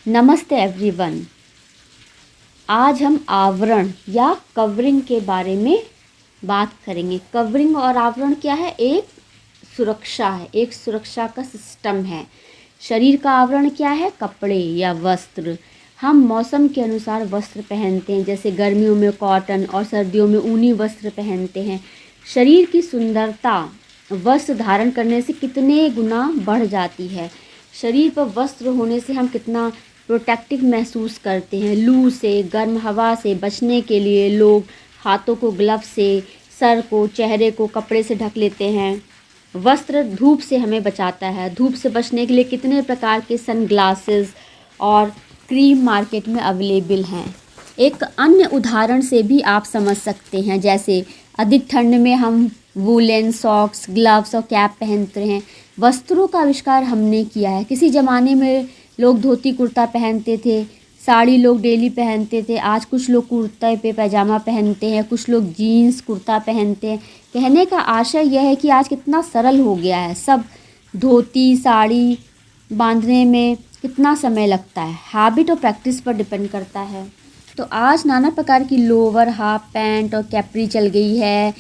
नमस्ते एवरीवन। आज हम आवरण या कवरिंग के बारे में बात करेंगे। कवरिंग और आवरण क्या है? एक सुरक्षा है, एक सुरक्षा का सिस्टम है। शरीर का आवरण क्या है? कपड़े या वस्त्र। हम मौसम के अनुसार वस्त्र पहनते हैं, जैसे गर्मियों में कॉटन और सर्दियों में ऊनी वस्त्र पहनते हैं। शरीर की सुंदरता वस्त्र धारण करने से कितने गुना बढ़ जाती है। शरीर पर वस्त्र होने से हम कितना प्रोटेक्टिव महसूस करते हैं। लू से, गर्म हवा से बचने के लिए लोग हाथों को ग्लव से, सर को, चेहरे को कपड़े से ढक लेते हैं। वस्त्र धूप से हमें बचाता है। धूप से बचने के लिए कितने प्रकार के सनग्लासेस और क्रीम मार्केट में अवेलेबल हैं। एक अन्य उदाहरण से भी आप समझ सकते हैं, जैसे अधिक ठंड में हम वूलन सॉक्स, ग्लव्स और कैप पहनते हैं। वस्त्रों का आविष्कार हमने किया है। किसी ज़माने में लोग धोती कुर्ता पहनते थे, साड़ी लोग डेली पहनते थे। आज कुछ लोग कुर्ते पे पैजामा पहनते हैं, कुछ लोग जीन्स कुर्ता पहनते हैं। कहने का आशय यह है कि आज कितना सरल हो गया है। सब धोती साड़ी बांधने में कितना समय लगता है, हैबिट और प्रैक्टिस पर डिपेंड करता है। तो आज नाना प्रकार की लोअर, हाफ पैंट और कैप्री चल गई है।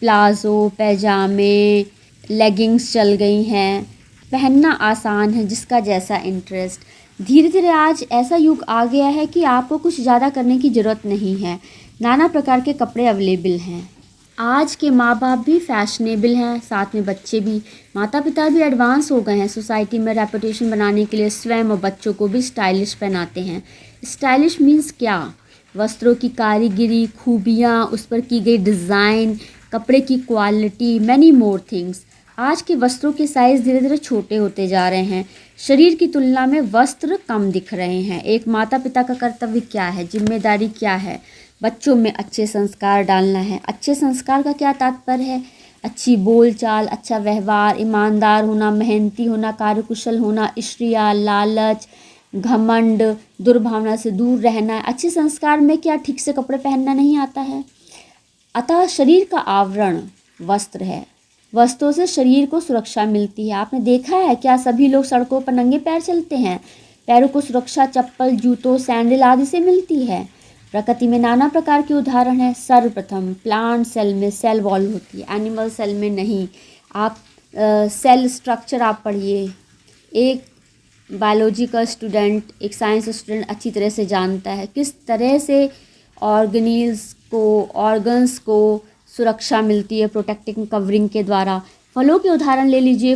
प्लाज़ो, पैजामे, लेगिंग्स चल गई हैं। पहनना आसान है, जिसका जैसा इंटरेस्ट। धीरे धीरे आज ऐसा युग आ गया है कि आपको कुछ ज़्यादा करने की ज़रूरत नहीं है। नाना प्रकार के कपड़े अवेलेबल हैं। आज के माँ बाप भी फैशनेबल हैं, साथ में बच्चे भी। माता पिता भी एडवांस हो गए हैं। सोसाइटी में रेपुटेशन बनाने के लिए स्वयं और बच्चों को भी स्टाइलिश पहनाते हैं। स्टाइलिश मीन्स क्या? वस्त्रों की कारीगरी, खूबियाँ, उस पर की गई डिज़ाइन, कपड़े की क्वालिटी, मैनी मोर थिंग्स। आज के वस्त्रों के साइज़ धीरे धीरे छोटे होते जा रहे हैं। शरीर की तुलना में वस्त्र कम दिख रहे हैं। एक माता पिता का कर्तव्य क्या है, जिम्मेदारी क्या है? बच्चों में अच्छे संस्कार डालना है। अच्छे संस्कार का क्या तात्पर्य है? अच्छी बोलचाल, अच्छा व्यवहार, ईमानदार होना, मेहनती होना, कार्यकुशल होना, ईर्ष्या, लालच, घमंड, दुर्भावना से दूर रहना है। अच्छे संस्कार में क्या ठीक से कपड़े पहनना नहीं आता है? अतः शरीर का आवरण वस्त्र है। वस्त्रों से शरीर को सुरक्षा मिलती है। आपने देखा है क्या सभी लोग सड़कों पर नंगे पैर चलते हैं? पैरों को सुरक्षा चप्पल, जूतों, सैंडल आदि से मिलती है। प्रकृति में नाना प्रकार के उदाहरण हैं। सर्वप्रथम प्लांट सेल में सेल वॉल होती है, एनिमल सेल में नहीं। आप सेल स्ट्रक्चर आप पढ़िए। एक बायोलॉजी का स्टूडेंट, एक साइंस स्टूडेंट अच्छी तरह से जानता है किस तरह से ऑर्गन्स को सुरक्षा मिलती है प्रोटेक्टिंग कवरिंग के द्वारा। फलों के उदाहरण ले लीजिए।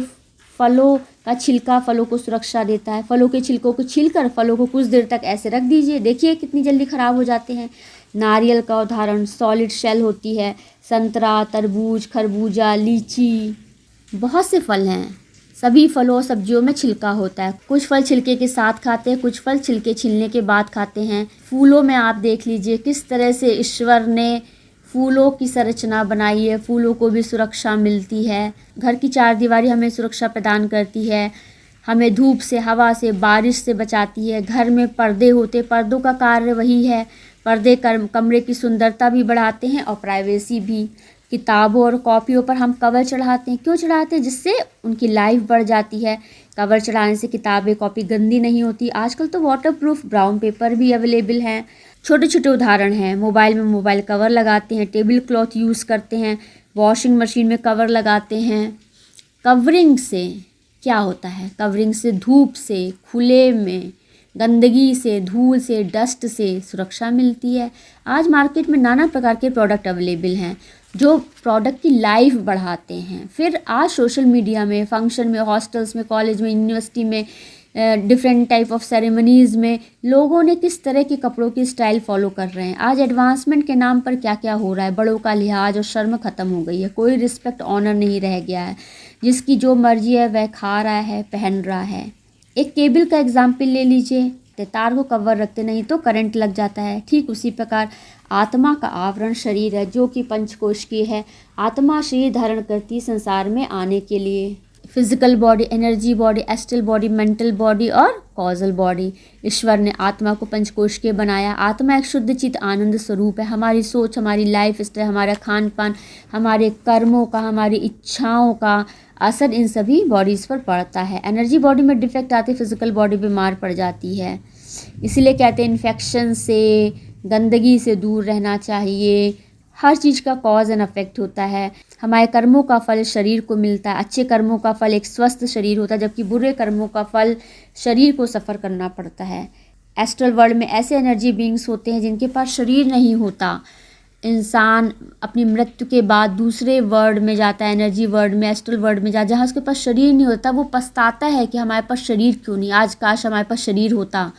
फलों का छिलका फलों को सुरक्षा देता है। फलों के छिलकों को छीलकर फलों को कुछ देर तक ऐसे रख दीजिए, देखिए कितनी जल्दी ख़राब हो जाते हैं। नारियल का उदाहरण, सॉलिड शेल होती है। संतरा, तरबूज, खरबूजा, लीची, बहुत से फल हैं। सभी फलों और सब्जियों में छिलका होता है। कुछ फल छिलके के साथ खाते हैं, कुछ फल छिलके छिलने के बाद खाते हैं। फूलों में आप देख लीजिए किस तरह से ईश्वर ने फूलों की संरचना बनाई है। फूलों को भी सुरक्षा मिलती है। घर की चारदीवारी हमें सुरक्षा प्रदान करती है, हमें धूप से, हवा से, बारिश से बचाती है। घर में पर्दे होते, पर्दों का कार्य वही है। पर्दे कमरे की सुंदरता भी बढ़ाते हैं और प्राइवेसी भी। किताबों और कॉपियों पर हम कवर चढ़ाते हैं। क्यों चढ़ाते हैं? जिससे उनकी लाइफ बढ़ जाती है। कवर चढ़ाने से किताबें, कॉपी गंदी नहीं होती। आजकल तो वाटरप्रूफ ब्राउन पेपर भी अवेलेबल हैं। छोटे छोटे उदाहरण हैं। मोबाइल में मोबाइल कवर लगाते हैं, टेबल क्लॉथ यूज़ करते हैं, वॉशिंग मशीन में कवर लगाते हैं। कवरिंग से क्या होता है? कवरिंग से धूप से, खुले में, गंदगी से, धूल से, डस्ट से सुरक्षा मिलती है। आज मार्केट में नाना प्रकार के प्रोडक्ट अवेलेबल हैं जो प्रोडक्ट की लाइफ बढ़ाते हैं। फिर आज सोशल मीडिया में, फंक्शन में, हॉस्टल्स में, कॉलेज में, यूनिवर्सिटी में, डिफरेंट टाइप ऑफ सेरेमनीज़ में लोगों ने किस तरह के कपड़ों की स्टाइल फॉलो कर रहे हैं। आज एडवांसमेंट के नाम पर क्या क्या हो रहा है। बड़ों का लिहाज और शर्म ख़त्म हो गई है। कोई रिस्पेक्ट, ऑनर नहीं रह गया है। जिसकी जो मर्जी है वह खा रहा है, पहन रहा है। एक केबल का एग्जाम्पल ले लीजिए। तार को कवर रखते नहीं तो करंट लग जाता है। ठीक उसी प्रकार आत्मा का आवरण शरीर है, जो कि पंचकोश की है। आत्मा शरीर धारण करती संसार में आने के लिए। Physical body, energy body, astral body, mental body और कॉजल बॉडी। ईश्वर ने आत्मा को पंचकोश के बनाया। आत्मा एक शुद्ध चित आनंद स्वरूप है। हमारी सोच, हमारी लाइफ स्टाइल, हमारा खान पान, हमारे कर्मों का, हमारी इच्छाओं का असर इन सभी बॉडीज़ पर पड़ता है। एनर्जी बॉडी में डिफेक्ट आते फिजिकल बॉडी बीमार पड़ जाती है। इसीलिए कहते हैं इन्फेक्शन से, गंदगी से दूर रहना चाहिए। हर चीज़ का कॉज एंड अफेक्ट होता है। हमारे कर्मों का फल शरीर को मिलता है। अच्छे कर्मों का फल एक स्वस्थ शरीर होता है, जबकि बुरे कर्मों का फल शरीर को सफ़र करना पड़ता है। एस्ट्रल वर्ल्ड में ऐसे एनर्जी बीइंग्स होते हैं जिनके पास शरीर नहीं होता। इंसान अपनी मृत्यु के बाद दूसरे वर्ल्ड में जाता है, एनर्जी वर्ल्ड में, एस्ट्रल वर्ल्ड में जहाँ उसके पास शरीर नहीं होता, वो पछताता है कि हमारे पास शरीर क्यों नहीं, आज काश हमारे पास शरीर होता।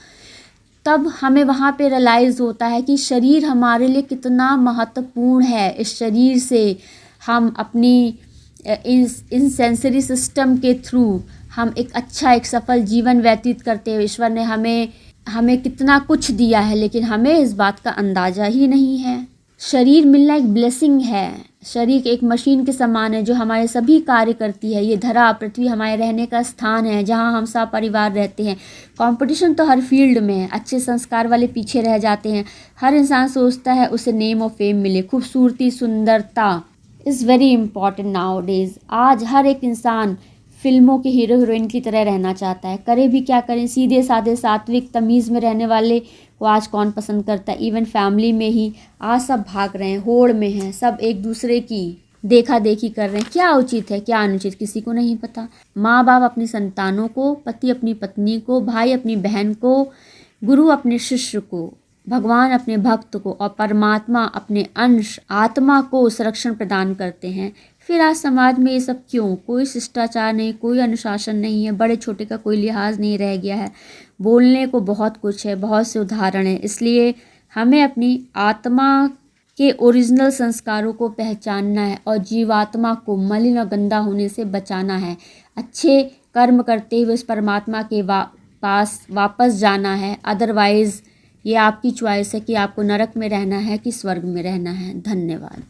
तब हमें वहाँ पे रियलाइज़ होता है कि शरीर हमारे लिए कितना महत्वपूर्ण है। इस शरीर से हम अपनी इन सेंसरी सिस्टम के थ्रू हम एक अच्छा, एक सफल जीवन व्यतीत करते हुए ईश्वर ने हमें कितना कुछ दिया है, लेकिन हमें इस बात का अंदाज़ा ही नहीं है। शरीर मिलना एक ब्लेसिंग है। शरीर एक मशीन के समान है जो हमारे सभी कार्य करती है। ये धरा पृथ्वी हमारे रहने का स्थान है जहाँ हम सब परिवार रहते हैं। कंपटीशन तो हर फील्ड में है। अच्छे संस्कार वाले पीछे रह जाते हैं। हर इंसान सोचता है उसे नेम और फेम मिले। खूबसूरती, सुंदरता is very important now days. आज हर एक इंसान फिल्मों के हीरो हीरोइन की तरह रहना चाहता है। करे भी क्या करें, सीधे साधे सात्विक तमीज़ में रहने वाले को आज कौन पसंद करता है। इवन फैमिली में ही आज सब भाग रहे हैं, होड़ में हैं, सब एक दूसरे की देखा देखी कर रहे हैं। क्या उचित है, क्या अनुचित, किसी को नहीं पता। माँ बाप अपनी संतानों को, पति अपनी पत्नी को, भाई अपनी बहन को, गुरु अपने शिष्य को, भगवान अपने भक्त को और परमात्मा अपने अंश आत्मा को संरक्षण प्रदान करते हैं। फिर आज समाज में ये सब क्यों? कोई शिष्टाचार नहीं, कोई अनुशासन नहीं है, बड़े छोटे का कोई लिहाज नहीं रह गया है। बोलने को बहुत कुछ है, बहुत से उदाहरण हैं। इसलिए हमें अपनी आत्मा के ओरिजिनल संस्कारों को पहचानना है और जीवात्मा को मलिन और गंदा होने से बचाना है। अच्छे कर्म करते हुए उस परमात्मा के पास वापस जाना है। अदरवाइज़ ये आपकी चॉइस है कि आपको नरक में रहना है कि स्वर्ग में रहना है। धन्यवाद।